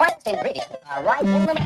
Finest ingredients are right in the mix.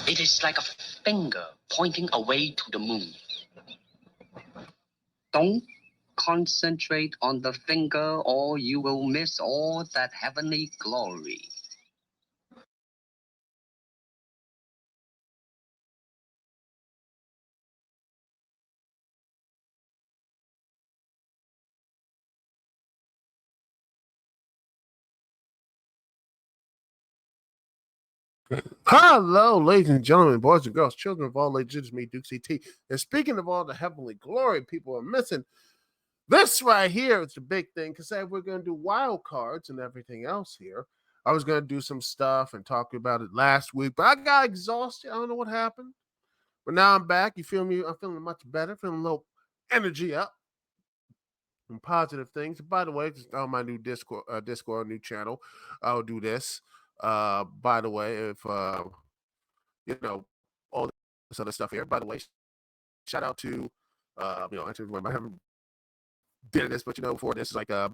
It is like a finger pointing away to the moon. Don't concentrate on the finger or you will miss all that heavenly glory. Hello, ladies and gentlemen, boys and girls, children of all ages. It's me, Dukect. And speaking of all the heavenly glory people are missing, this right here is the big thing because we're going to do wild cards and everything else here. I was going to do some stuff and talk about it last week, but I got exhausted. I don't know what happened. But now I'm back. You feel me? I'm feeling much better, feeling a little energy up and positive things. By the way, just on my new Discord new channel, I'll do this. By the way, if all this other stuff here. By the way, shout out to I haven't did this, but before this is like you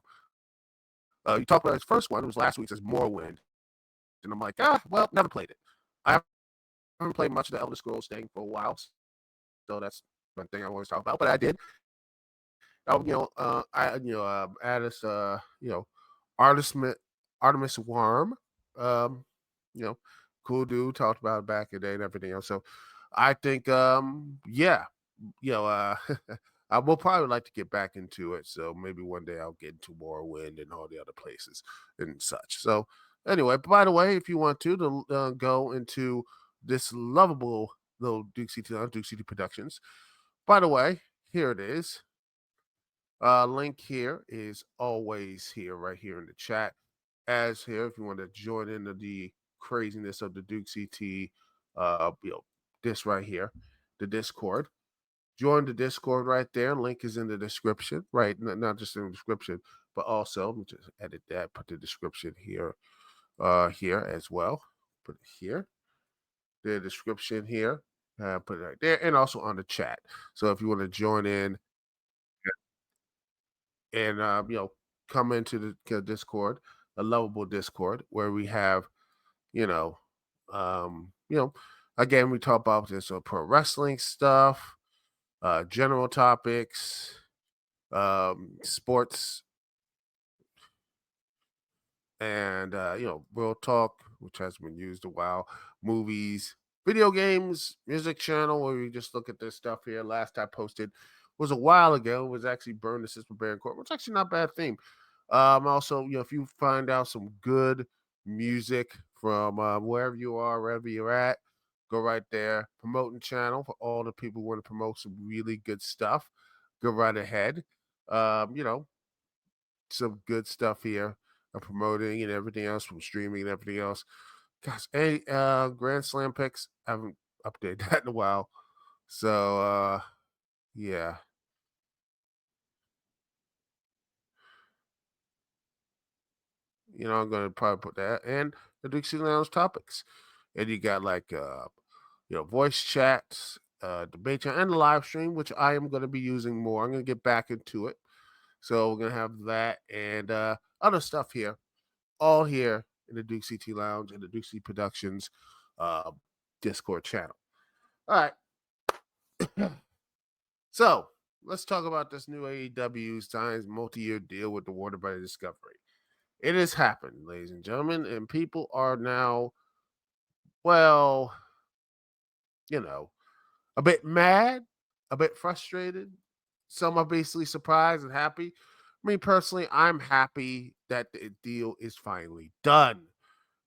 talked about his first one. It was last week's as Morrowind, and I'm like, well, never played it. I haven't played much of the Elder Scrolls thing for a while, so that's one thing I always talk about. But I did. Addis, Artemis Worm, cool dude, talked about it back in the day and everything else. So I think, I will probably like to get back into it. So maybe one day I'll get into Morrowind and all the other places and such. So anyway, by the way, if you want to go into this lovable little Dukect Productions, by the way, here it is. Link here is always here, right here in the chat. As here, if you want to join into the craziness of the Duke CT, this right here, the Discord. Join the Discord right there. Link is in the description, right? Not just in the description, but also let me just edit that. Put the description here, here as well. Put it here. The description here. Put it right there, and also on the chat. So if you want to join in and come into the Discord, a lovable Discord where we have you know, you know, again we talk about this pro wrestling stuff, general topics, sports, and real talk, which has been used a while, movies, video games, music channel where we just look at this stuff here. Last I posted was a while ago. It was actually Burn the System Bear Court, which is actually not a bad theme. Also, if you find out some good music from wherever you are, wherever you're at, go right there. Promoting channel for all the people who want to promote some really good stuff. Go right ahead. You know, some good stuff here of promoting and everything else from streaming and everything else. Gosh, hey, Grand Slam picks. I haven't updated that in a while. So yeah. I'm gonna probably put that and the Dixie Lounge topics. And you got like voice chats, debate chat, and the live stream, which I am gonna be using more. I'm gonna get back into it. So we're gonna have that and other stuff here, all here in the Duke CT Lounge and the Duke CT Productions uh, Discord channel. All right. So let's talk about this new AEW signs multi-year deal with the Warner Brothers Discovery. It has happened, ladies and gentlemen, and people are now, well, a bit mad, a bit frustrated. Some are basically surprised and happy. I mean, personally, I'm happy that the deal is finally done.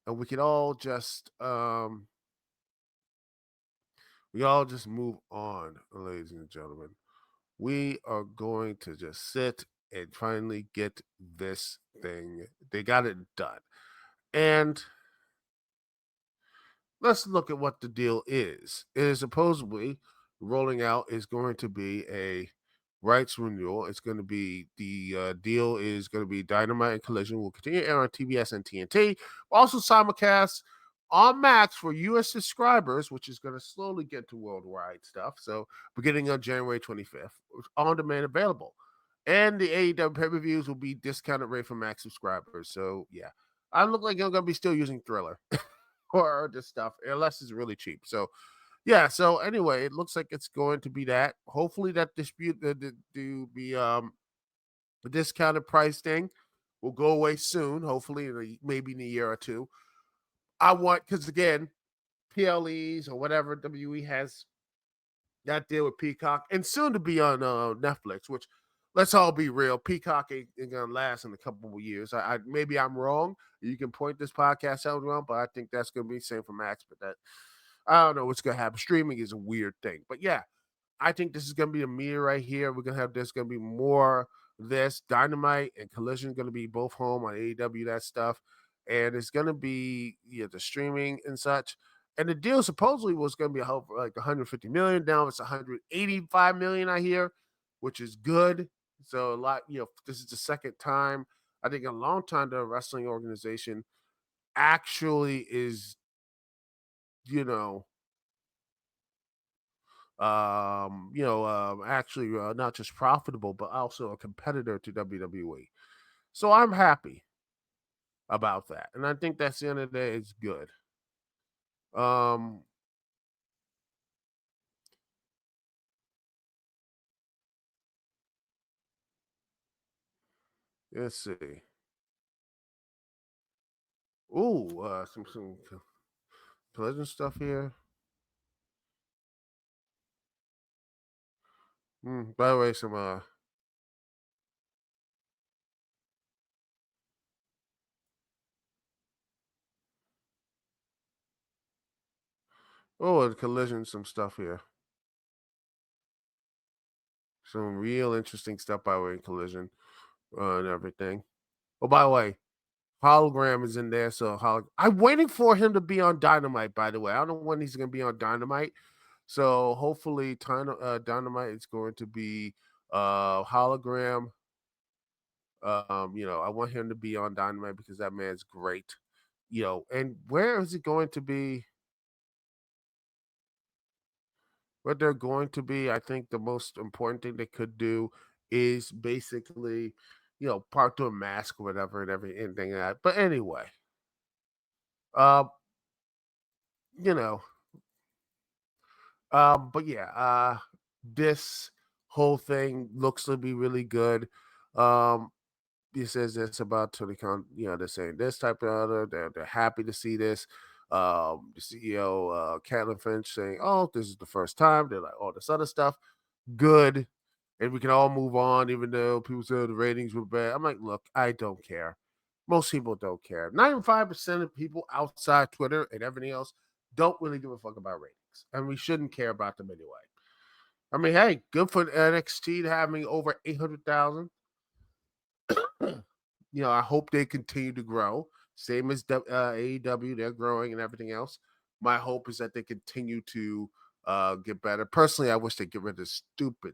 And we all just move on, ladies and gentlemen. We are going to just sit and finally get this thing. They got it done. And let's look at what the deal is. It is supposedly rolling out is going to be a rights renewal. It's going to be the deal is going to be Dynamite and Collision will continue to air on TBS and TNT. Also simulcast on Max for US subscribers, which is going to slowly get to worldwide stuff. So beginning on January 25th, on demand available. And the AEW pay-per-views will be discounted rate for Max subscribers. So yeah, I look like I'm going to be still using Thriller. Or this stuff unless it's really cheap. So yeah. So anyway, it looks like it's going to be that. Hopefully, that dispute to be the discounted price thing will go away soon. Hopefully, maybe in a year or two. I want because again, PLEs or whatever WE has that deal with Peacock and soon to be on Netflix. Which let's all be real, Peacock ain't gonna last in a couple of years. I maybe I'm wrong. You can point this podcast out wrong, but I think that's gonna be the same for Max. But that I don't know what's gonna happen. Streaming is a weird thing, but yeah, I think this is gonna be a mirror right here. We're gonna have there's gonna be more this Dynamite and Collision gonna be both home on AEW that stuff, and it's gonna be the streaming and such. And the deal supposedly was gonna be like 150 million. Now it's 185 million. I hear, which is good. So a lot. This is the second time I think in a long time the wrestling organization actually is you know actually not just profitable, but also a competitor to WWE. So I'm happy about that. And I think that's the end of the day, it's good. Um, let's see. Ooh, some pleasant stuff here. By the way, some and Collision, some stuff here. Some real interesting stuff by the way in Collision and everything. Oh, by the way, Hologram is in there, so I'm waiting for him to be on Dynamite. By the way, I don't know when he's going to be on Dynamite. So hopefully, Dynamite is going to be Hologram. I want him to be on Dynamite because that man's great. And where is it going to be? What they're going to be, I think the most important thing they could do is basically, part to a mask or whatever and everything like that. But anyway, uh, you know, but yeah, this whole thing looks to be really good. Um, he says this about they're saying this type of other. They're happy to see this. The CEO, Caitlin Finch, saying, "Oh, this is the first time." They're like all this other stuff. Good, and we can all move on, even though people say the ratings were bad. I'm like, look, I don't care. Most people don't care. 95% of people outside Twitter and everything else don't really give a fuck about ratings, and we shouldn't care about them anyway. I mean, hey, good for NXT to having over 800,000. I hope they continue to grow. Same as AEW, they're growing and everything else. My hope is that they continue to get better. Personally, I wish they get rid of this stupid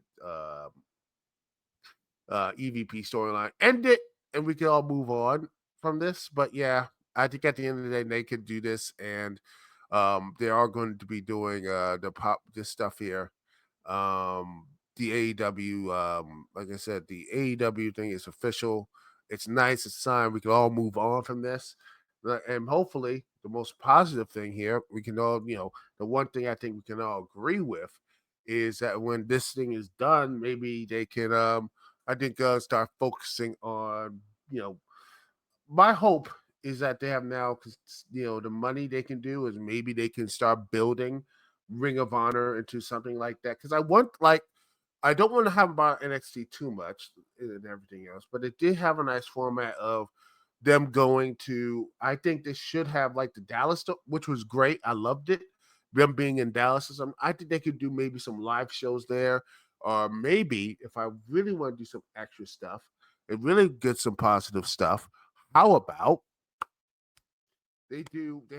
EVP storyline. End it, and we can all move on from this. But yeah, I think at the end of the day, they could do this, and they are going to be doing this stuff here. The AEW, like I said, the AEW thing is official. It's nice. It's signed. We can all move on from this. And hopefully, the most positive thing here, we can all, the one thing I think we can all agree with is that when this thing is done, maybe they can, I think, start focusing on, my hope is that they have now, because the money they can do is maybe they can start building Ring of Honor into something like that. Because I don't want to have about NXT too much and everything else, but it did have a nice format of them going to. I think they should have like the Dallas, which was great. I loved it. Them being in Dallas or something. I think they could do maybe some live shows there, or maybe if I really want to do some extra stuff and really get some positive stuff. How about they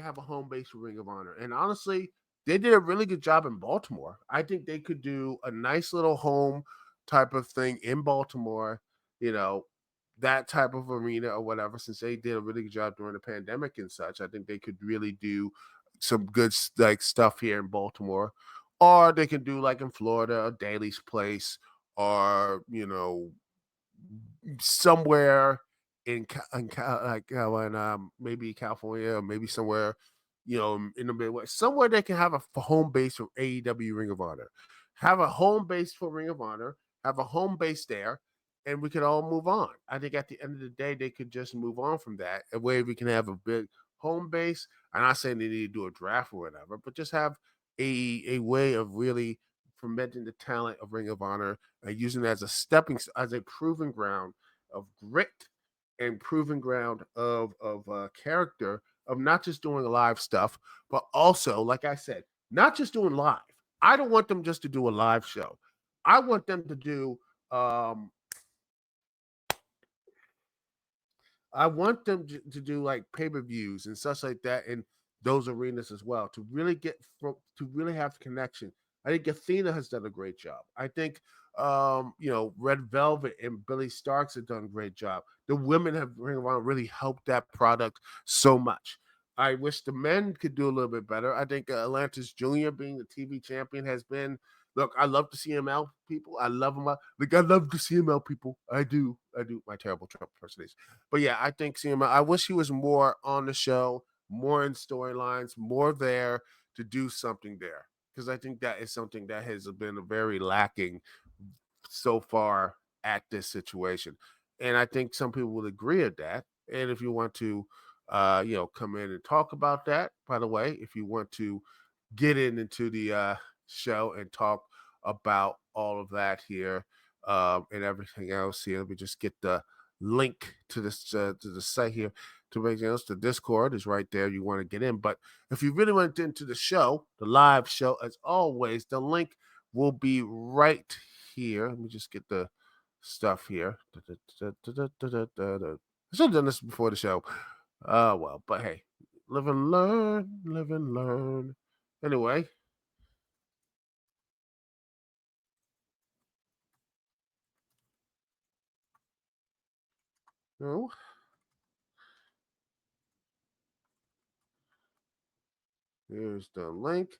have a home base for Ring of Honor. And honestly, they did a really good job in Baltimore. I think they could do a nice little home type of thing in Baltimore, you know, that type of arena or whatever, since they did a really good job during the pandemic and such. I think they could really do some good like stuff here in Baltimore. Or they can do like in Florida, a Daly's Place, or somewhere in maybe California or maybe somewhere in the Midwest, somewhere they can have a home base for AEW Ring of Honor, have a home base for Ring of Honor, have a home base there, and we could all move on. I think at the end of the day, they could just move on from that, a way we can have a big home base. I'm not saying they need to do a draft or whatever, but just have a way of really fermenting the talent of Ring of Honor and using it as a as a proving ground of grit and proving ground of character, of not just doing live stuff, but also, like I said, not just doing live. I don't want them just to do a live show. I want them to do um, I want them to do like pay-per-views and such like that in those arenas as well, to really to really have connection. I think Athena has done a great job. I think Red Velvet and Billy Starks have done a great job. The women have really helped that product so much. I wish the men could do a little bit better. I think Atlantis Jr. being the TV champion has been. Look, I love to see him out, people. I love him. I love to see him out, people. I do. I do. My terrible Trump impersonation. But yeah, I think CML. I wish he was more on the show, more in storylines, more there to do something there, because I think that is something that has been very lacking so far at this situation. And I think some people will agree with that. And if you want to, come in and talk about that, by the way, if you want to get into the show and talk about all of that here and everything else here, let me just get the link to this to the site here. To make else, the Discord is right there. You want to get in, but if you really went into the show, the live show, as always, the link will be right here. Let me just get the stuff here. I should have done this before the show. Well, but hey, live and learn, live and learn. Anyway, no, here's the link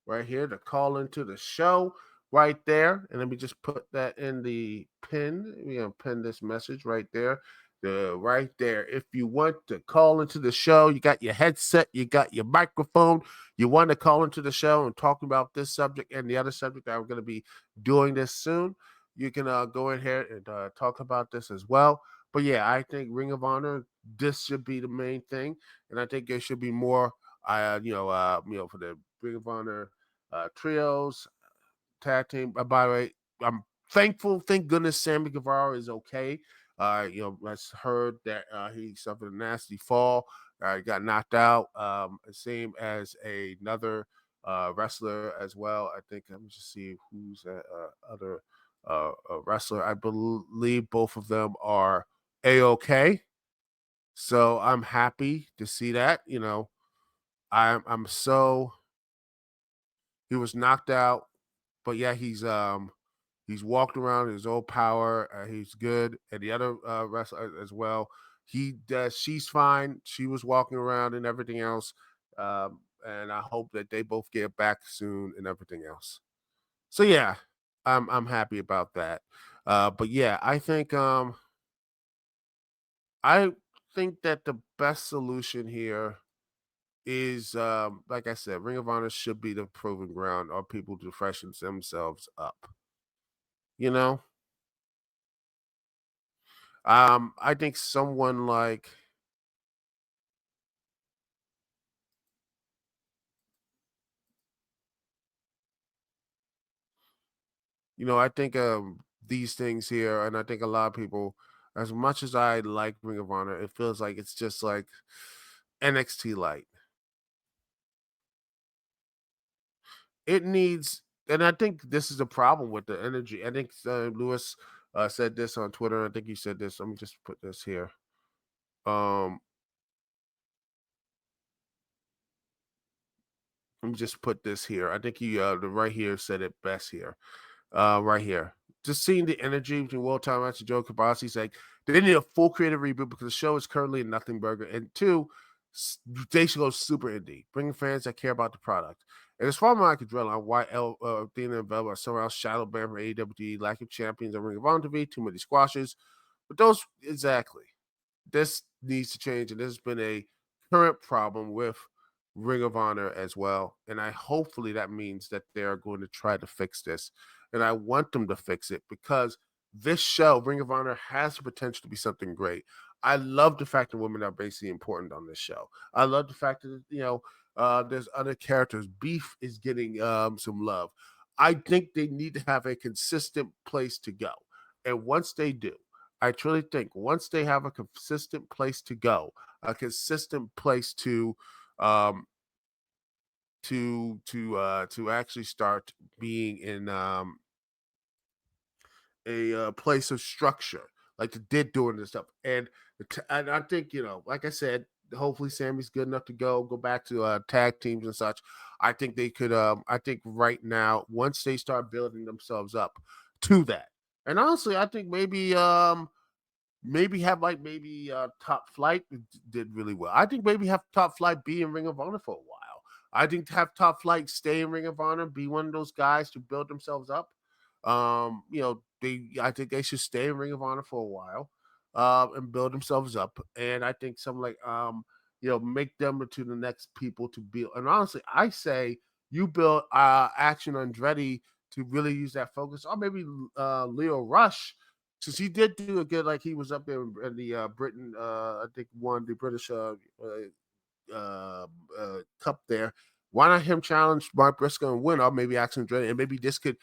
right here to call into the show right there. And let me just put that in the pin. We're gonna pin this message right there. The right there. If you want to call into the show, you got your headset, you got your microphone, you want to call into the show and talk about this subject and the other subject that I'm going to be doing this soon, you can go in here and talk about this as well. But yeah, I think Ring of Honor, this should be the main thing, and I think there should be more for the Ring of Honor trios, tag team. By the way, I'm thankful. Thank goodness Sammy Guevara is okay. I heard that he suffered a nasty fall. Got knocked out. Same as another wrestler as well. I think let me just see who's that other wrestler. I believe both of them are a-okay. So I'm happy to see that. I'm so he was knocked out, but yeah, he's walked around in his old power. He's good, and the other wrestler as well. He does. She's fine. She was walking around and everything else. And I hope that they both get back soon and everything else. So yeah, I'm happy about that. But yeah, I think that the best solution here is like I said, Ring of Honor should be the proving ground or people to freshen themselves up. You know, I think someone like I think these things here, and I think a lot of people, as much as I like Ring of Honor, it feels like it's just like NXT light. It needs, and I think this is a problem with the energy. I think Lewis said this on Twitter. I think he said this. Let me just put this here. Um, Let me just put this here. I think he the right here said it best here. Right here. Just seeing the energy between Will Thomas and Joe Kabasi's like they need a full creative reboot because the show is currently a nothing burger. And two, they should go super indie, bringing fans that care about the product. And as far as I could drill on why Athena and Velvet are somewhere else shadow banned from AEW, lack of champions on Ring of Honor TV, too many squashes. But those exactly. This needs to change, and this has been a current problem with Ring of Honor as well. And I hopefully that means that they're going to try to fix this. And I want them to fix it because this show, Ring of Honor, has the potential to be something great. I love the fact that women are basically important on this show. I love the fact that there's other characters. Beef is getting some love. I think they need to have a consistent place to go, and once they do, I truly think once they have a consistent place to go, a consistent place um to actually start being in a place of structure like they did doing this stuff, and I think like I said, hopefully Sammy's good enough to go back to tag teams and such. I think they could. I think right now once they start building themselves up to that, and honestly, I think maybe have like maybe Top Flight did really well. I think maybe have Top Flight be in Ring of Honor for a while. I think have Top Flight stay in Ring of Honor, be one of those guys to build themselves up. I think they should stay in Ring of Honor for a while, and build themselves up. And I think some like make them to the next people to build. And honestly, I say you build Action Andretti to really use that focus, or maybe Leo Rush since he did do a good, like he was up there in the Britain, I think won the British Cup there. Why not him challenge Mark Briscoe and win, or maybe Axel Andretti, and maybe this could,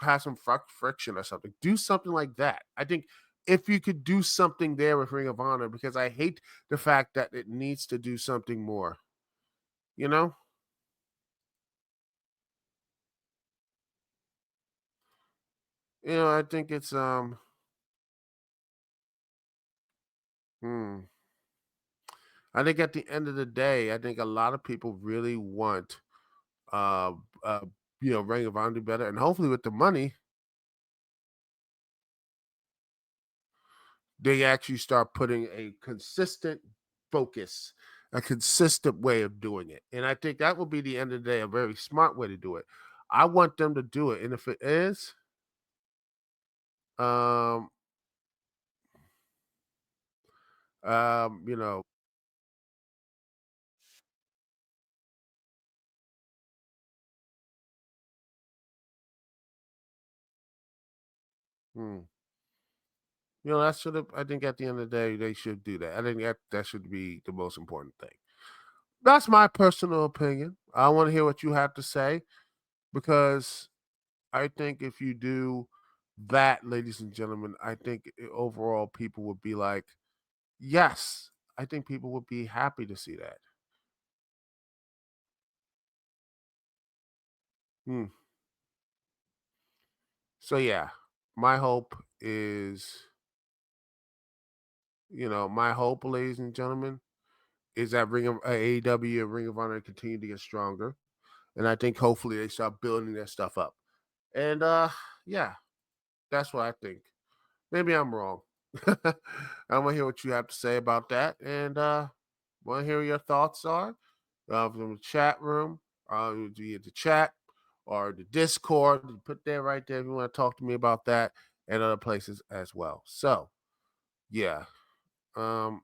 pass some friction or something. Do something like that. I think if you could do something there with Ring of Honor, because I hate the fact that it needs to do something more. You know? I think it's hmm. I think at the end of the day, I think a lot of people really want uh uh Ring of Honor to do better, and hopefully with the money, they actually start putting a consistent focus, a consistent way of doing it. And I think that will be the end of the day a very smart way to do it. I want them to do it, and if it is, um, you know, hmm, that should have. I think at the end of the day, they should do that. I think that should be the most important thing. That's my personal opinion. I want to hear what you have to say because I think if you do that, ladies and gentlemen, I think overall people would be like, yes, I think people would be happy to see that. Hmm. So yeah, my hope is, my hope, ladies and gentlemen, is that AEW and Ring of Honor continue to get stronger, and I think hopefully they start building their stuff up. And yeah, that's what I think. Maybe I'm wrong. I want to hear what you have to say about that, and want to hear your thoughts are from the chat room, via the chat or the Discord. You put that right there if you want to talk to me about that and other places as well. So yeah, um,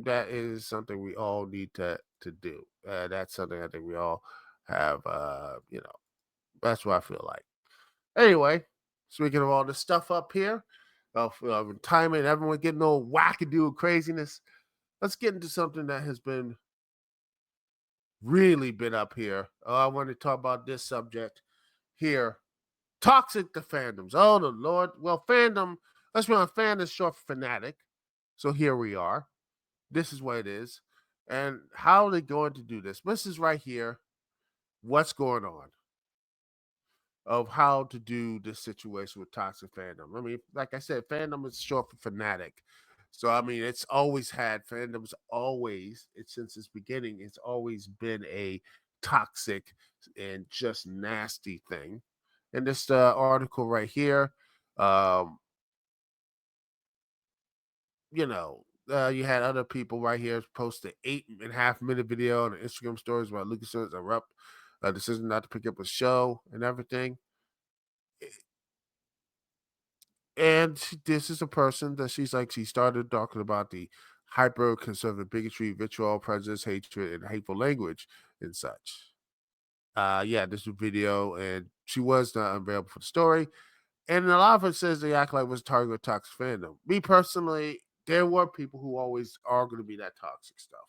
that is something we all need to do. That's something I think we all have. That's what I feel like. Anyway, speaking of all this stuff up here, of timing, everyone getting all wackadoo and craziness. Let's get into something that has been really been up here. I want to talk about this subject here. Toxic the fandoms. Oh, the Lord. Well, fandom, let's be honest, fan is short for fanatic. So here we are. This is what it is. And how are they going to do this? This is right here. What's going on? Of how to do this situation with toxic fandom. I mean, like I said, fandom is short for fanatic. So I mean, it's always had fandoms. Always, it's since its beginning, it's always been a toxic and just nasty thing. And this article right here, um, you had other people right here post an 8.5 minute video on the Instagram stories about Lucasfilm's erupt decision not to pick up a show and everything. And this is a person that she started talking about the hyper conservative bigotry, vitriol, prejudice, hatred, and hateful language and such. Yeah, this was a video, and she was not available for the story. And a lot of it says they act like it was a target of toxic fandom. Me personally, there were people who always are going to be that toxic stuff.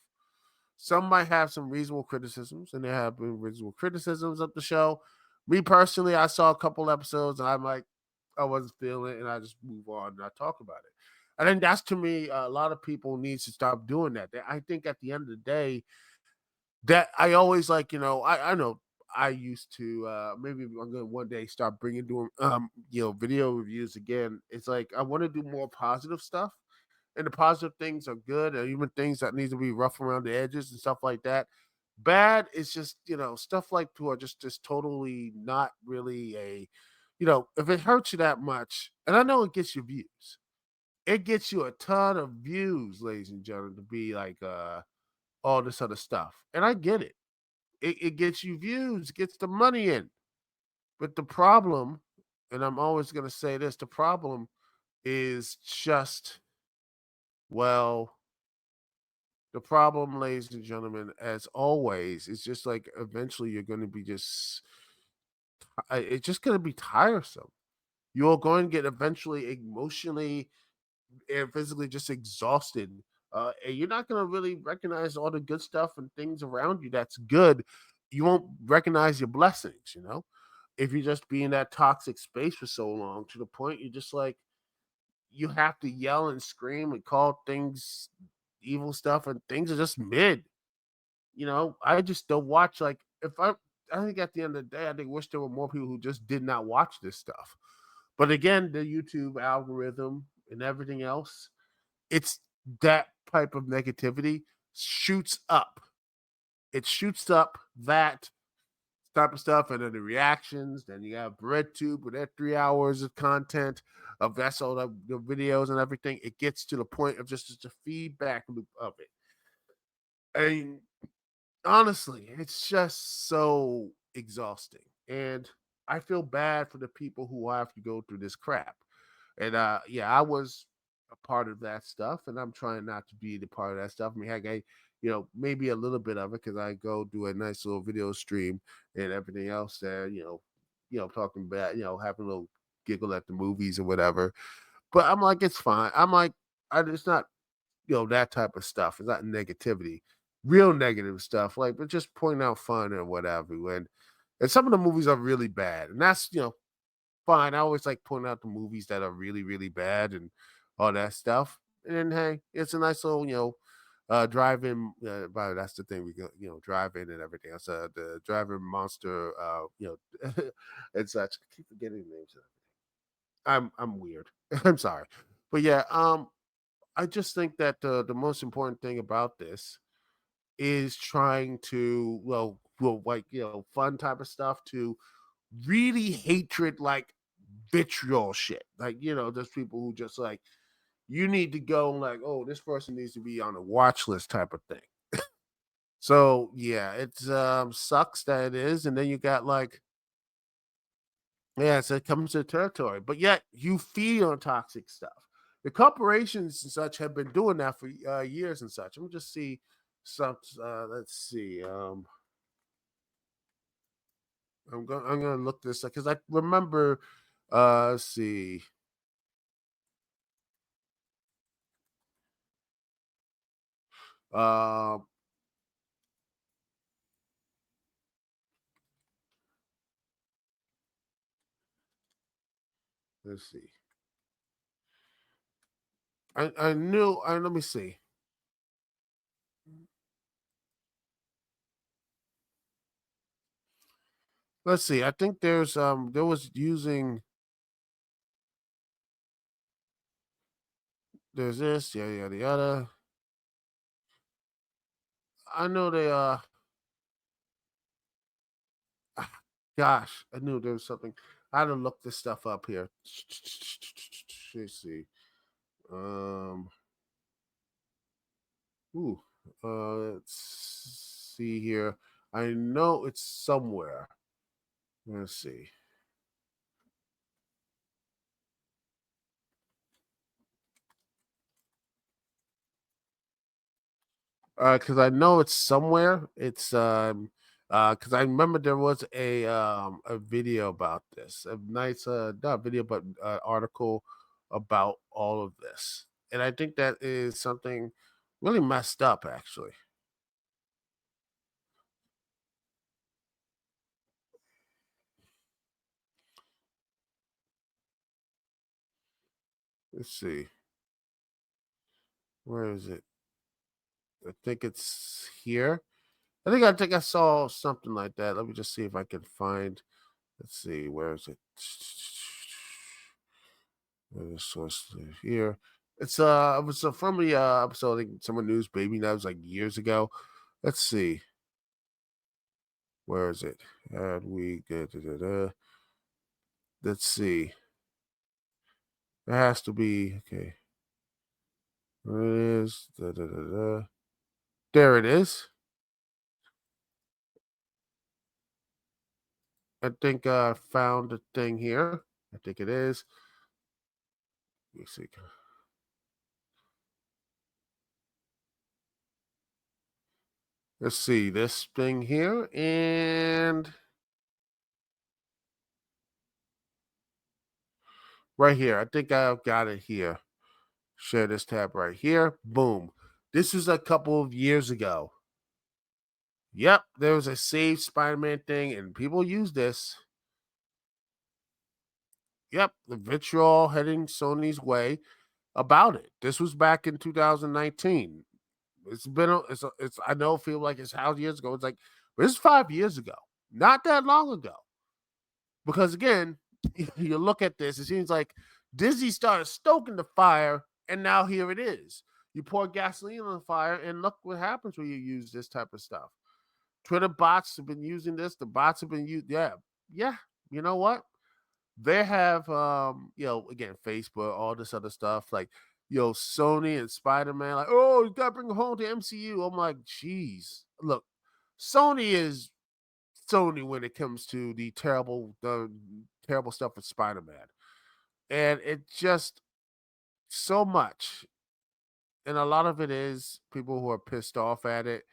Some might have some reasonable criticisms, and there have been reasonable criticisms of the show. Me personally, I saw a couple episodes, and I'm like, I wasn't feeling it, and I just move on and I talk about it. I think that's to me, a lot of people needs to stop doing that. I think at the end of the day, that I always like, I know I used to maybe I'm gonna one day start bringing doing video reviews again. It's like I want to do more positive stuff, and the positive things are good, and even things that need to be rough around the edges and stuff like that. Bad is just stuff like to are just totally not really a, if it hurts you that much, and I know it gets you views, it gets you a ton of views, ladies and gentlemen, to be like all this other stuff, and I get it. It gets you views, gets the money in, but the problem, and I'm always gonna say this, the problem is just well the problem, ladies and gentlemen, as always, is just like eventually you're going to be it's just going to be tiresome. You're going to get eventually emotionally and physically just exhausted. And you're not going to really recognize all the good stuff and things around you that's good. You won't recognize your blessings, if you just be in that toxic space for so long to the point you're just like, you have to yell and scream and call things evil stuff, and things are just mid. I just don't watch I think at the end of the day, I think wish there were more people who just did not watch this stuff. But again, the YouTube algorithm and everything else, it's that type of negativity shoots up. It shoots up that type of stuff, and then the reactions. Then you got BreadTube with that 3 hours of content of that's all the videos and everything. It gets to the point of just a feedback loop of it. And honestly, it's just so exhausting. And I feel bad for the people who have to go through this crap. And yeah, I was a part of that stuff, and I'm trying not to be the part of that stuff. I mean, heck, maybe a little bit of it because I go do a nice little video stream and everything else there, talking about, having a little giggle at the movies or whatever. But I'm like, it's fine. I'm like, it's not, that type of stuff. It's not negativity, real negative stuff, like, but just pointing out fun or whatever. And some of the movies are really bad, and that's fine. I always like pointing out the movies that are really, really bad and all that stuff. And then, hey, it's a nice little, drive-in. That's the thing we go, drive-in and everything else. The drive-in monster, and such. I keep forgetting the names of it. I'm weird. I'm sorry, but yeah, I just think that the most important thing about this is trying to like fun type of stuff to really hatred like vitriol shit. Like, there's people who just like you need to go like, oh, this person needs to be on a watch list type of thing. So yeah, it's sucks that it is. And then you got like, yeah, so it comes to the territory. But yet you feed on toxic stuff. The corporations and such have been doing that for years and such. Let me just see some let's see. I'm gonna look this up because I remember let's see. Uh, let's see. I knew. Let me see. Let's see. I think there was using there's this yada yada. I know they gosh, I knew there was something. I had to look this stuff up here. Let's see. Um. Ooh. Let's see here. I know it's somewhere. Let's see. Because I know it's somewhere. It's because I remember there was a video about this, a nice not video but article about all of this, and I think that is something really messed up. Actually, let's see, where is it? I think it's here. I think I saw something like that. Let me just see if I can find. Let's see, where is it? The source here. It was from the episode. I think someone news baby. That was like years ago. Let's see. Where is it? And we get Let's see. It has to be okay. There it is. There it is. I think I found the thing here. I think it is. Let me see. Let's see this thing here, and right here. I think I've got it here. Share this tab right here. Boom. This is a couple of years ago. Yep, there was a Save Spider-Man thing, and people use this. Yep, the vitriol heading Sony's way about it. This was back in 2019. It's been, it's. I know, feel like it's how years ago. It's like, but it's 5 years ago, not that long ago. Because again, you look at this, it seems like Disney started stoking the fire, and now here it is. You pour gasoline on the fire, and look what happens when you use this type of stuff. Twitter bots have been using this. The bots have been used. Yeah, yeah. You know what? They have, again, Facebook, all this other stuff. Like, Sony and Spider Man. Like, oh, you gotta bring it home to MCU. I'm like, geez, look, Sony is Sony when it comes to the terrible stuff with Spider Man, and it just so much, and a lot of it is people who are pissed off at it,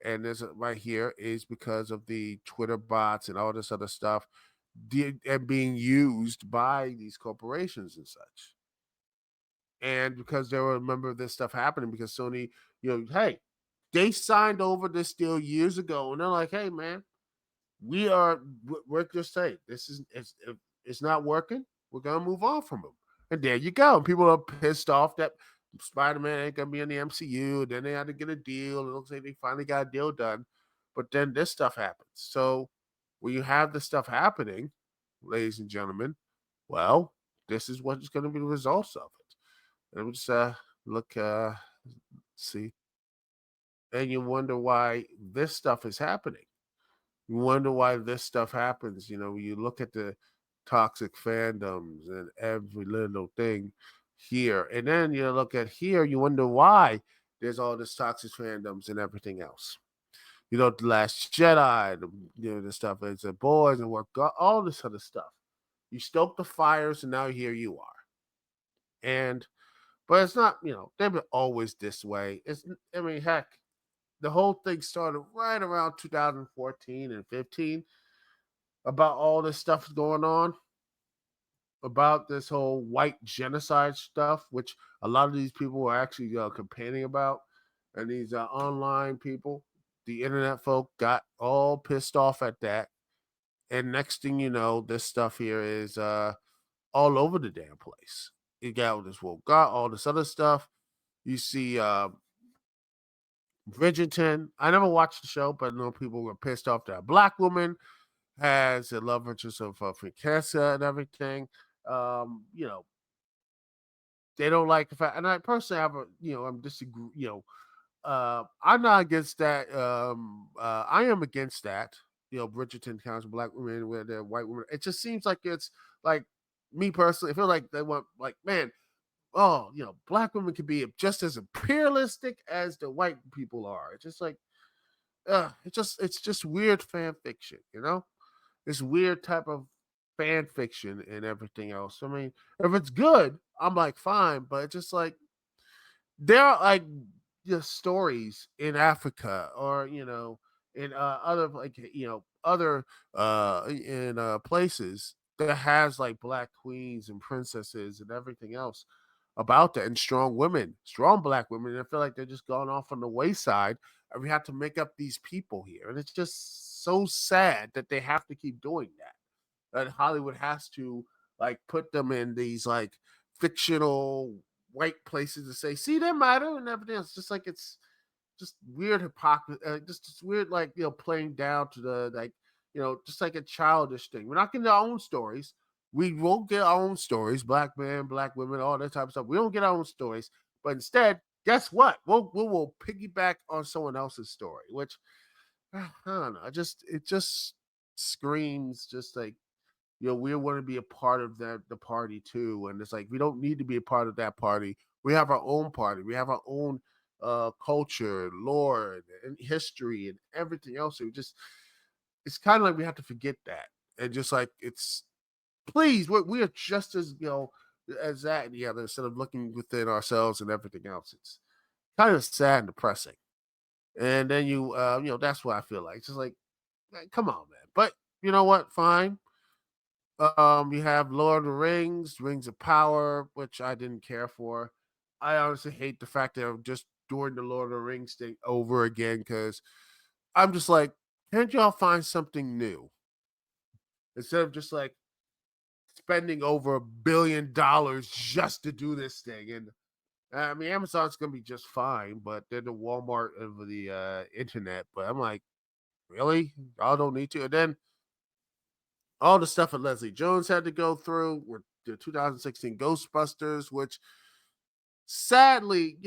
and this right here is because of the Twitter bots and all this other stuff, and being used by these corporations and such, and because they were a member of this stuff happening because Sony, hey, they signed over this deal years ago, and they're like, hey, man, we're just saying this is it's not working. We're gonna move on from them, and there you go. People are pissed off that Spider-Man ain't gonna be in the MCU. Then they had to get a deal. It looks like they finally got a deal done, but then this stuff happens. So when you have this stuff happening, ladies and gentlemen, well, this is what is going to be the results of it. And we just look, see, and you wonder why this stuff is happening. You wonder why this stuff happens. You look at the toxic fandoms and every little thing here, and then you look at here, you wonder why there's all this toxic fandoms and everything else. The Last Jedi, the stuff is the boys and what all this other stuff. You stoke the fires, and now here you are. And but it's not, they've been always this way. I mean, heck, the whole thing started right around 2014 and 15 about all this stuff going on, about this whole white genocide stuff, which a lot of these people were actually complaining about, and these online people, the internet folk, got all pissed off at that. And next thing you know, this stuff here is all over the damn place. You got all this woke, got all this other stuff. You see Bridgerton. I never watched the show, but I know people were pissed off that a black woman has a love interest of Francisca and everything. You know, they don't like the fact, and I personally have I'm disagree. I'm not against that. I am against that. Bridgerton counts black women with their white women. It just seems like it's like me personally. I feel like they want like man, oh, black women can be just as imperialistic as the white people are. It's just like, it's just weird fan fiction, This weird type of fan fiction and everything else. I mean, if it's good, I'm like fine, but it's just like there are like stories in Africa or in other like other in places that has like black queens and princesses and everything else about that and strong women, strong black women. And I feel like they're just gone off on the wayside, and we have to make up these people here, and it's just so sad that they have to keep doing that. That Hollywood has to like put them in these like fictional white places to say, see, they matter and everything. It's just like it's just weird hypocrisy, just weird like playing down to the like just like a childish thing. We're not getting our own stories. We won't get our own stories. Black men, black women, all that type of stuff. We don't get our own stories, but instead, guess what? We'll piggyback on someone else's story, which I don't know. It just screams just like we want to be a part of the party too, and it's like we don't need to be a part of that party. We have our own party. We have our own culture, lore, and history, and everything else. It's kind of like we have to forget that, and just like it's please, we are just as as that and the other instead of looking within ourselves and everything else. It's kind of sad and depressing. And then that's what I feel like. It's just like, come on, man. But you know what? Fine. You have Lord of the Rings, Rings of Power, which I didn't care for. I honestly hate the fact that I'm just doing the Lord of the Rings thing over again because I'm just like, can't y'all find something new instead of just like spending over $1 billion just to do this thing? And I mean, Amazon's gonna be just fine, but they're the Walmart of the internet. But I'm like, really, y'all don't need to. And then All the stuff that Leslie Jones had to go through with the 2016 Ghostbusters, which sadly,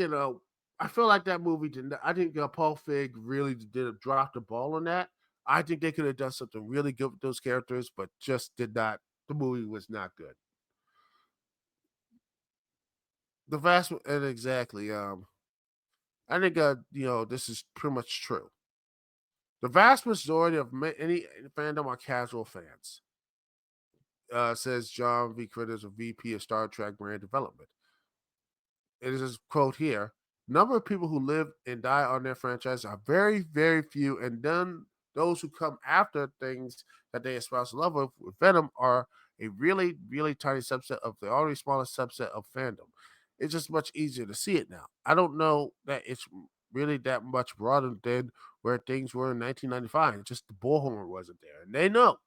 I feel like that movie didn't. I think Paul Feig really did drop the ball on that. I think they could have done something really good with those characters, but just did not. The movie was not good. The vast and exactly. I think this is pretty much true. The vast majority of any fandom are casual fans, says John V. Critters, a VP of Star Trek brand development. It is a quote here. Number of people who live and die on their franchise are very, very few, and then those who come after things that they espouse love with Venom are a really, really tiny subset of the already smallest subset of fandom. It's just much easier to see it now. I don't know that it's really that much broader than where things were in 1995. Just the bullhorn wasn't there, and they know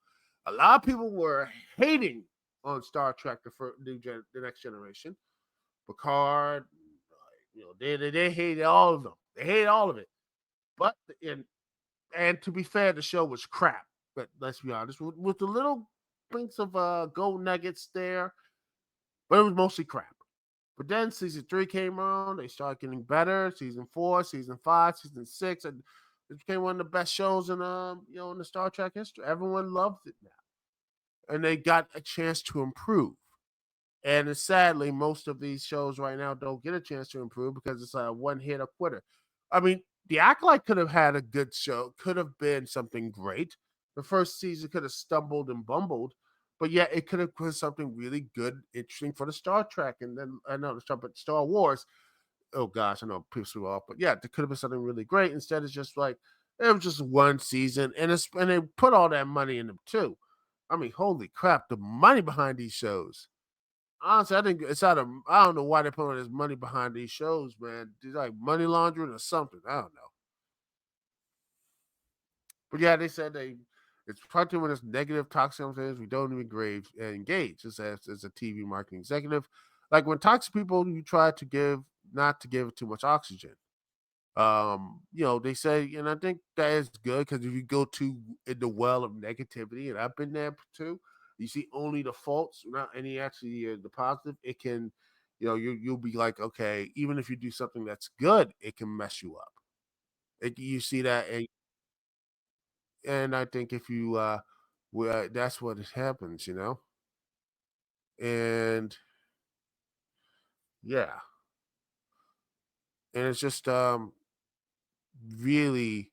a lot of people were hating on Star Trek, the next generation. Picard, they hated all of them. They hated all of it. But and to be fair, the show was crap. But let's be honest, with the little blinks of gold nuggets there, but it was mostly crap. But then season 3 came around, they started getting better. Season 4, season 5, season 6, and it became one of the best shows in the Star Trek history. Everyone loved it now, and they got a chance to improve. And sadly, most of these shows right now don't get a chance to improve because it's a one hit or quitter. I mean, The Acolyte could have had a good show, could have been something great. The first season could have stumbled and bumbled, but yeah, it could have been something really good, interesting for the Star Trek, and then I know the Star Wars. Oh gosh, I know people off, but yeah, it could have been something really great. Instead, it's just like it was just one season, and they put all that money in them too. I mean, holy crap, the money behind these shows. Honestly, I think it's out of. I don't know why they're putting all this money behind these shows, man. It's like money laundering or something. I don't know. But yeah, they said it's probably when it's negative, toxic things we don't even engage as a TV marketing executive. Like when toxic people, you try to give not to give too much oxygen. They say, and I think that is good because if you go too in the well of negativity, and I've been there too, you see only the faults, not any actually the positive. It can, you'll be like, okay, even if you do something that's good, it can mess you up. You see that, and I think if you, that's what happens, and yeah, and it's just really,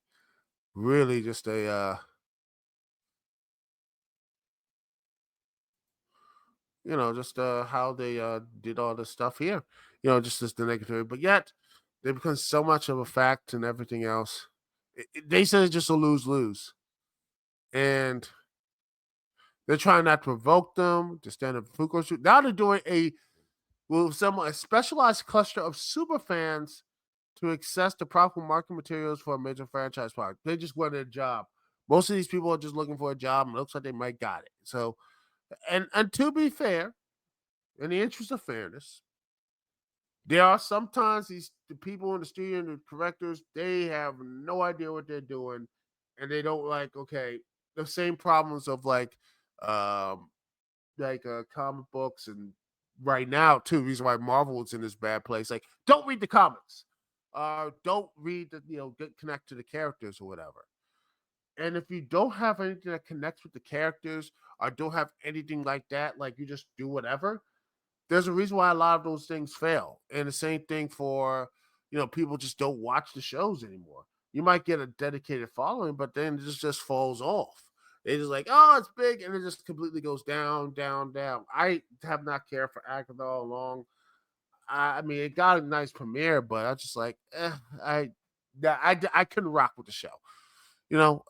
really just a just how they did all this stuff here. Just as the negative, but yet they become so much of a fact and everything else. They said it's just a lose lose, and they're trying not to provoke them to stand up for Fuko. Now they're doing a specialized cluster of super fans to access the proper marketing materials for a major franchise product. They just wanted a job. Most of these people are just looking for a job, and it looks like they might got it. So, and to be fair, in the interest of fairness, there are sometimes the people in the studio and the directors, they have no idea what they're doing, and they don't the same problems of um comic books and right now too. Reason why Marvel is in this bad place. Like, don't read the comics, don't read get connect to the characters or whatever. And if you don't have anything that connects with the characters or don't have anything like that, like you just do whatever, there's a reason why a lot of those things fail. And the same thing for, people just don't watch the shows anymore. You might get a dedicated following, but then it just falls off. They just like, oh, it's big, and it just completely goes down, down, down. I have not cared for Agatha all along. I mean, it got a nice premiere, but I just like, I couldn't rock with the show.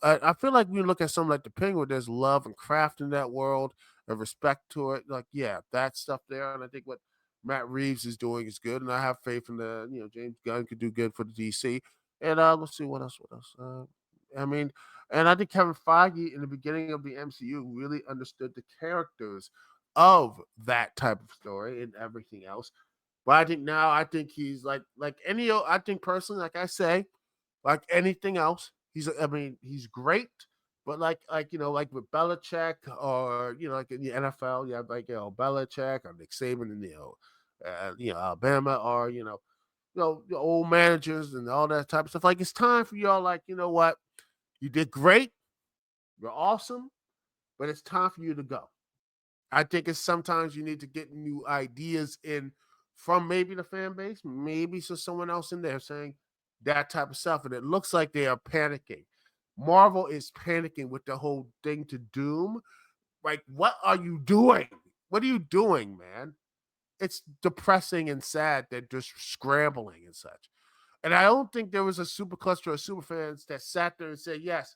I feel like when you look at something like the Penguin, there's love and craft in that world, and respect to it. Like, yeah, that stuff there. And I think what Matt Reeves is doing is good, and I have faith in James Gunn could do good for the DC. And let's see what else. What else? I mean, and I think Kevin Feige in the beginning of the MCU really understood the characters of that type of story and everything else. But I think now, I think he's like any. I think personally, like I say, like anything else, he's great, But like with Belichick, or like in the NFL, you have like Belichick or Nick Saban in Alabama, or the old managers and all that type of stuff. Like, it's time for y'all. Like, you know what, you did great, you're awesome, but it's time for you to go. I think it's sometimes you need to get new ideas in from maybe the fan base, maybe so someone else in there saying that type of stuff. And it looks like they are panicking. Marvel is panicking with the whole thing to Doom. Like, what are you doing? What are you doing, man? It's depressing and sad that they're scrambling and such. And I don't think there was a super cluster of super fans that sat there and said, yes,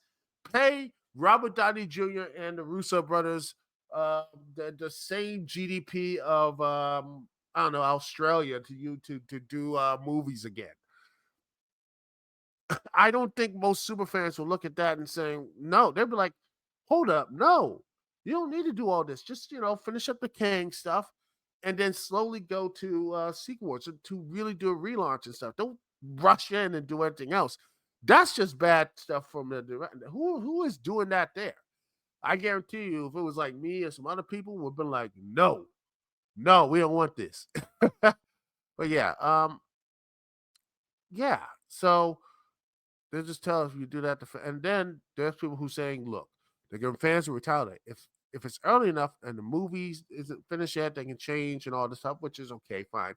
pay Robert Downey Jr. and the Russo brothers uh, the same GDP of I don't know, Australia to do movies again. I don't think most super fans will look at that and saying no. They'll be like, hold up, no, you don't need to do all this. Just finish up the Kang stuff, and then slowly go to sequels to really do a relaunch and stuff. Don't rush in and do anything else. That's just bad stuff from the director. Who is doing that there? I guarantee you, if it was like me or some other people, would have been like, no, no, we don't want this. But yeah. So they just tell us you do that, and then there's people who saying, look, they're giving fans to retaliate. If it's early enough and the movies isn't finished yet, they can change and all this stuff, which is okay, fine.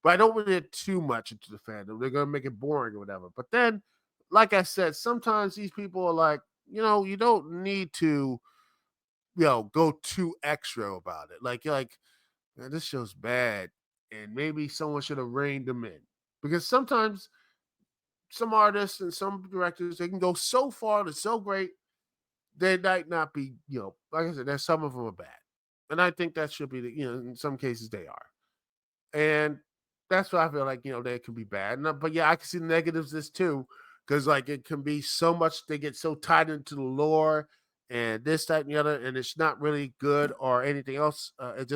But I don't want to get too much into the fandom. They're gonna make it boring or whatever. But then, like I said, sometimes these people are like, you don't need to, go too extra about it. Like, man, this show's bad, and maybe someone should have reined them in, because sometimes some artists and some directors, they can go so far, they're so great, they might not be, like I said, there's some of them are bad, and I think that should be in some cases they are, and that's why I feel like they can be bad. But yeah, I can see the negatives this too, because like it can be so much, they get so tied into the lore and this, that, and the other, and it's not really good or anything else. It's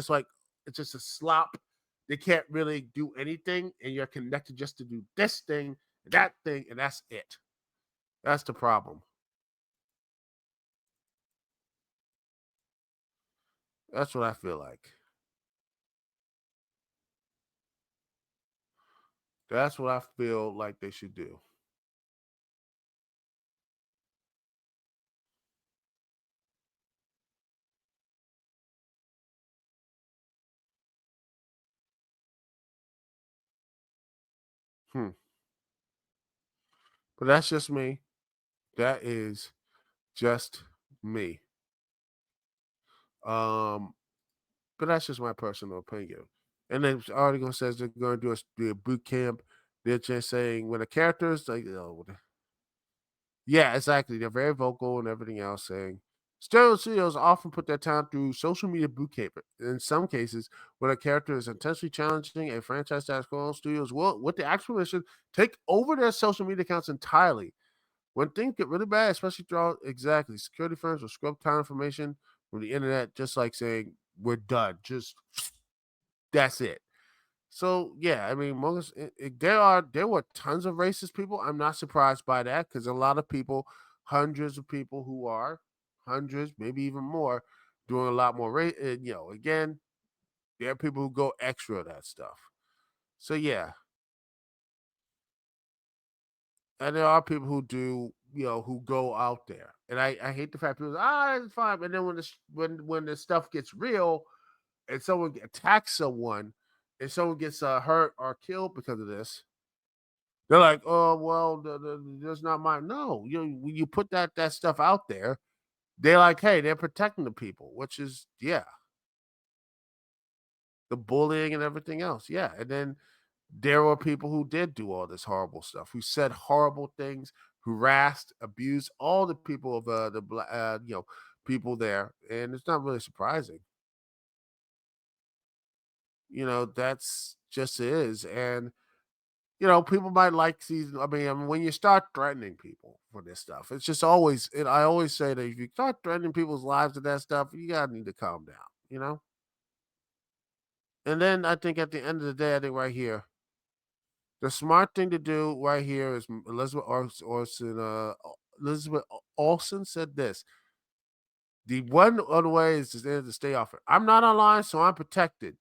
just a slop. They can't really do anything, and you're connected just to do this thing, that thing, and that's it. That's the problem. That's what I feel like. That's what I feel like they should do. Hmm. But that's just me. That is just me. Um, but that's just my personal opinion. And then the article says they're going to do a boot camp. They're just saying when the characters, like, yeah, exactly. They're very vocal and everything else, saying stereo studios often put their time through social media boot camp. In some cases, when a character is intensely challenging a franchise status quo, studios will, with the actual permission, take over their social media accounts entirely. When things get really bad, especially throughout, exactly, security firms will scrub time information from the internet, just like saying we're done. Just that's it. So yeah, I mean, there were tons of racist people. I'm not surprised by that, because a lot of people, hundreds of people who are hundreds, maybe even more, doing a lot more. Again, there are people who go extra of that stuff. So yeah, and there are people who do, who go out there. And I hate the fact people say, it's fine. And then when the stuff gets real and someone attacks someone and someone gets hurt or killed because of this, they're like, oh well, that's not mine. No, when you put that stuff out there, they're like, hey, they're protecting the people, which is, yeah, the bullying and everything else. Yeah. And then there were people who did do all this horrible stuff, who said horrible things, harassed, abused all the people of people there, and it's not really surprising. That's just is, and people might like season. I mean, when you start threatening people for this stuff, it's just always. I always say that if you start threatening people's lives with that stuff, you gotta need to calm down. And then I think at the end of the day, I think right here, the smart thing to do right here is Elizabeth Olsen. Elizabeth Olsen said this: the one other way is to stay off it. I'm not online, so I'm protected.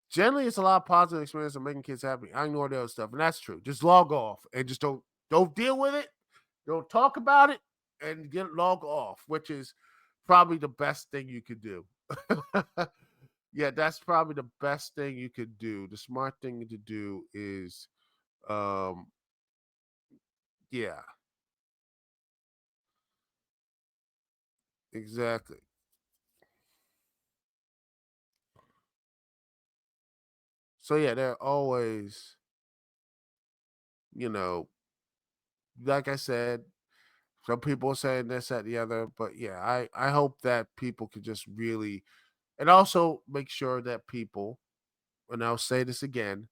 Generally, it's a lot of positive experience of making kids happy. I ignore the other stuff, and that's true. Just log off and just don't deal with it. Don't talk about it, and get log off, which is probably the best thing you could do. Yeah, that's probably the best thing you could do. The smart thing to do is, um, yeah, exactly. So yeah, they're always, you know, like I said, some people are saying this, that, the other, but yeah, I hope that people could just really, and also make sure that people, and I'll say this again,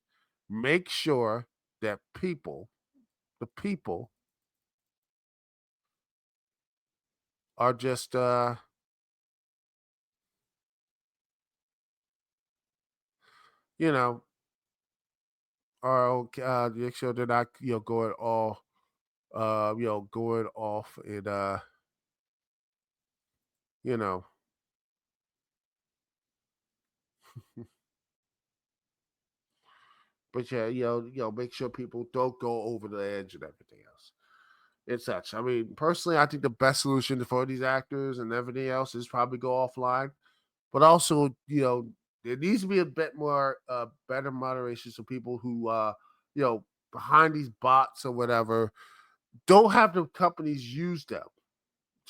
make sure that people, the people, are just, you know, are okay, make sure they're not, going all, going off and, you know, but yeah, make sure people don't go over the edge and everything else. It's such. I mean, personally, I think the best solution for these actors and everything else is probably go offline. But also, there needs to be a bit more, better moderation, so people who, you know, behind these bots or whatever, don't have the companies use them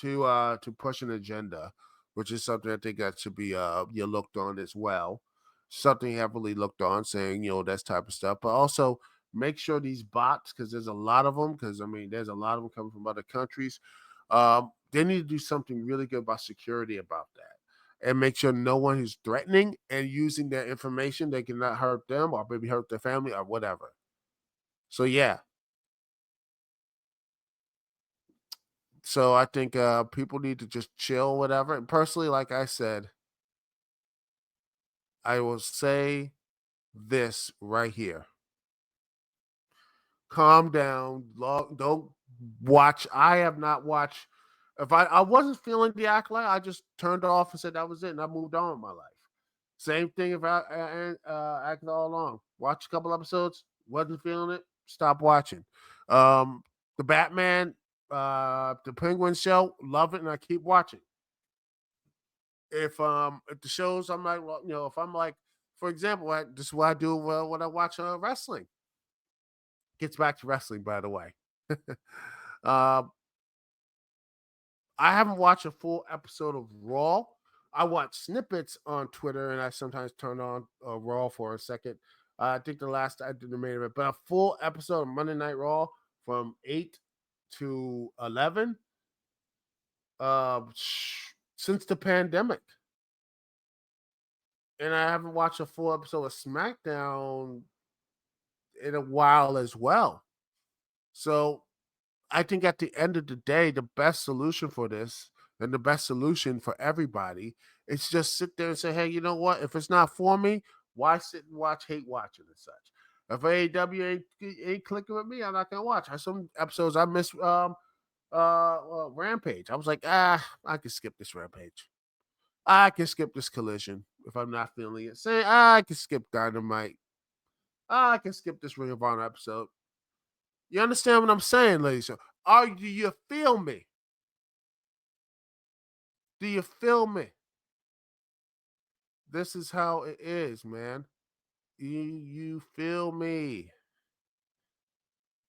to push an agenda, which is something I think that should be, looked on as well. Something heavily looked on, saying, that type of stuff, but also make sure these bots, because there's a lot of them, because I mean, there's a lot of them coming from other countries. They need to do something really good about security about that, and make sure no one who's threatening and using their information, they cannot hurt them or maybe hurt their family or whatever. So yeah, so I think, people need to just chill, whatever. And personally, like I said, I will say this right here: calm down. Don't watch. I have not watched. If I wasn't feeling the acolyte, I just turned off and said that was it, and I moved on with my life. Same thing if I acted all along. Watch a couple episodes, wasn't feeling it, stop watching. Um, the Batman, the Penguin show, love it, and I keep watching. If the shows, I'm like, well, if I'm like, for example, this is what I do, when I watch, wrestling. Gets back to wrestling, by the way. um, I haven't watched a full episode of Raw. I watch snippets on Twitter, and I sometimes turn on, Raw for a second. I think the last I did the main event, but a full episode of Monday Night Raw from 8 to 11, uh, since the pandemic, and I haven't watched a full episode of SmackDown in a while as well. So I think at the end of the day, the best solution for this, and the best solution for everybody, is just sit there and say, hey, you know what? If it's not for me, why sit and watch hate watching and such? If AEW ain't clicking with me, I'm not gonna watch. Some episodes I missed, Rampage. I was like, I can skip this Rampage. I can skip this Collision if I'm not feeling it. Say, I can skip Dynamite. I can skip this Ring of Honor episode. You understand what I'm saying, ladies? Do you feel me? Do you feel me? This is how it is, man. You feel me?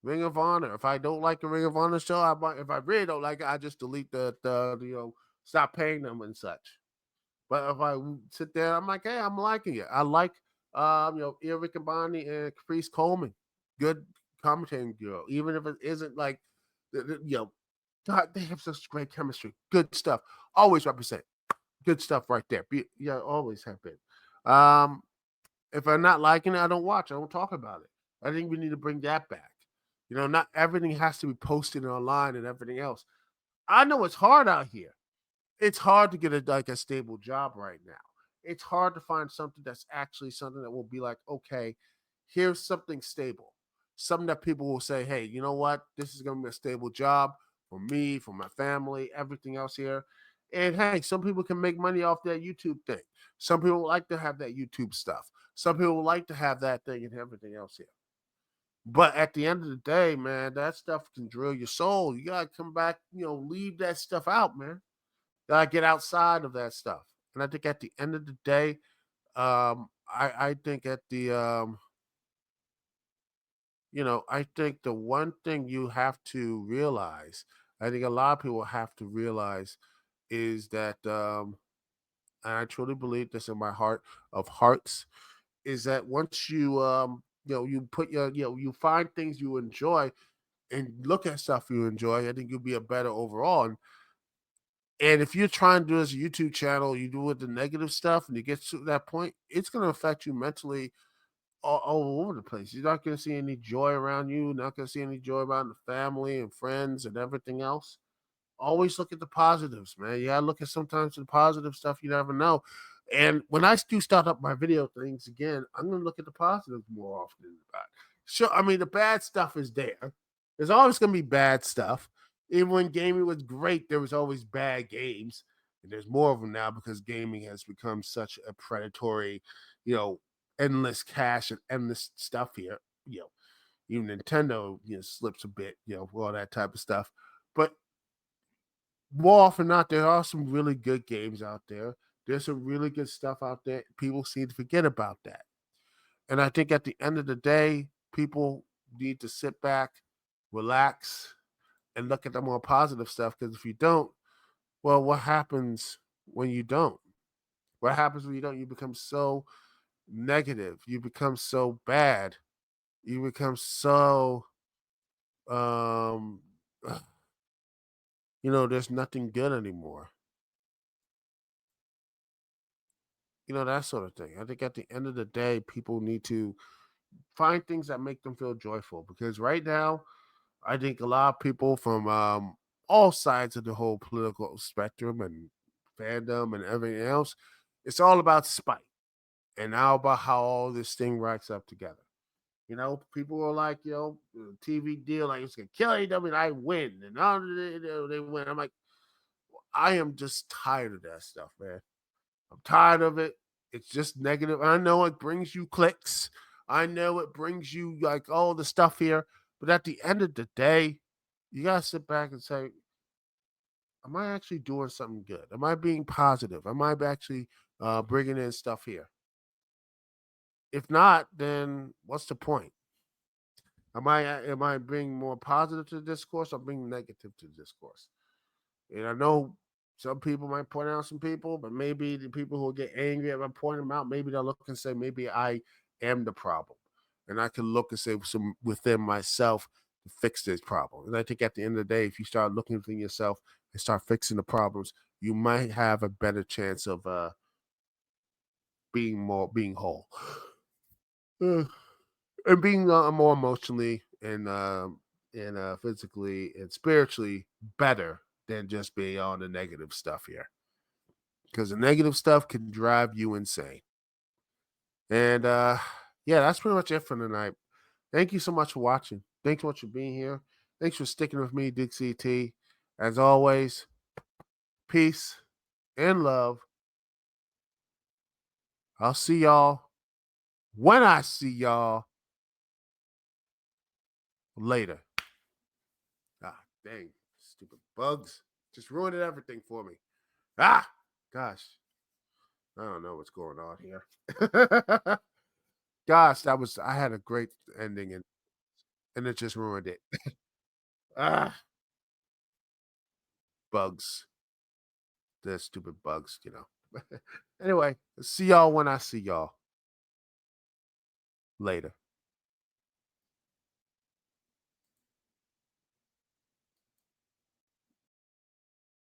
Ring of Honor. If I don't like the Ring of Honor show, I might. If I really don't like it, I just delete stop paying them and such. But if I sit there, I'm like, hey, I'm liking it. I like, Eric Abani and Caprice Coleman, good commentating girl. Even if it isn't like, God, they have such great chemistry. Good stuff. Always represent. Good stuff right there. Yeah, always have been. Um, if I'm not liking it, I don't watch. I don't talk about it. I think we need to bring that back. Not everything has to be posted online and everything else. I know it's hard out here. It's hard to get a stable job right now. It's hard to find something that's actually something that will be like, okay, here's something stable. something that people will say, hey, you know what? This is going to be a stable job for me, for my family, everything else here. And hey, some people can make money off that YouTube thing. Some people like to have that YouTube stuff. Some people like to have that thing and everything else here. But at the end of the day, man, that stuff can drill your soul. You gotta come back, leave that stuff out, man. Gotta get outside of that stuff. And I think at the end of the day, I think at the I think the one thing you have to realize, I think a lot of people have to realize is that and I truly believe this in my heart of hearts, is that once you put you find things you enjoy and look at stuff you enjoy, I think you'll be a better overall. And if you're trying to do this YouTube channel, you do with the negative stuff, and you get to that point, it's going to affect you mentally all over the place. You're not going to see any joy around you. Not going to see any joy around the family and friends and everything else. Always look at the positives, man. You gotta look at sometimes the positive stuff. You never know. And when I do start up my video things again, I'm gonna look at the positives more often than the bad. Sure, I mean the bad stuff is there. There's always gonna be bad stuff. Even when gaming was great, there was always bad games, and there's more of them now because gaming has become such a predatory, you know, endless cash and endless stuff here. Even Nintendo, slips a bit, all that type of stuff. But more often than not, there are some really good games out there. There's some really good stuff out there. People seem to forget about that. And I think at the end of the day, people need to sit back, relax, and look at the more positive stuff. Because if you don't, well, what happens when you don't? What happens when you don't? You become so negative. You become so bad. You become so, um, there's nothing good anymore. That sort of thing. I think at the end of the day, people need to find things that make them feel joyful because right now, I think a lot of people from all sides of the whole political spectrum and fandom and everything else, it's all about spite and now about how all this thing racks up together. People are like, TV deal, like it's gonna kill AW and I win, and all they win. I'm like, I am just tired of that stuff, man. I'm tired of it. It's just negative. I know it brings you clicks. I know it brings you like all the stuff here. But at the end of the day, you got to sit back and say, am I actually doing something good? Am I being positive? Am I actually bringing in stuff here? If not, then what's the point? Am I being more positive to the discourse or being negative to the discourse? And I know some people might point out some people, but maybe the people who get angry at me pointing them out, maybe they'll look and say, maybe I am the problem. And I can look and say some within myself to fix this problem. And I think at the end of the day, if you start looking within yourself and start fixing the problems, you might have a better chance of being whole. And being more emotionally and physically and spiritually better than just being on the negative stuff here. Because the negative stuff can drive you insane. And yeah, that's pretty much it for tonight. Thank you so much for watching. Thanks so much for being here. Thanks for sticking with me, Dukect. As always, peace and love. I'll see y'all when I see y'all later. Ah, dang. Stupid bugs. Just ruined everything for me. Ah, gosh. I don't know what's going on here. Gosh, I had a great ending and it just ruined it. Ah, bugs. The stupid bugs. Anyway, see y'all when I see y'all later.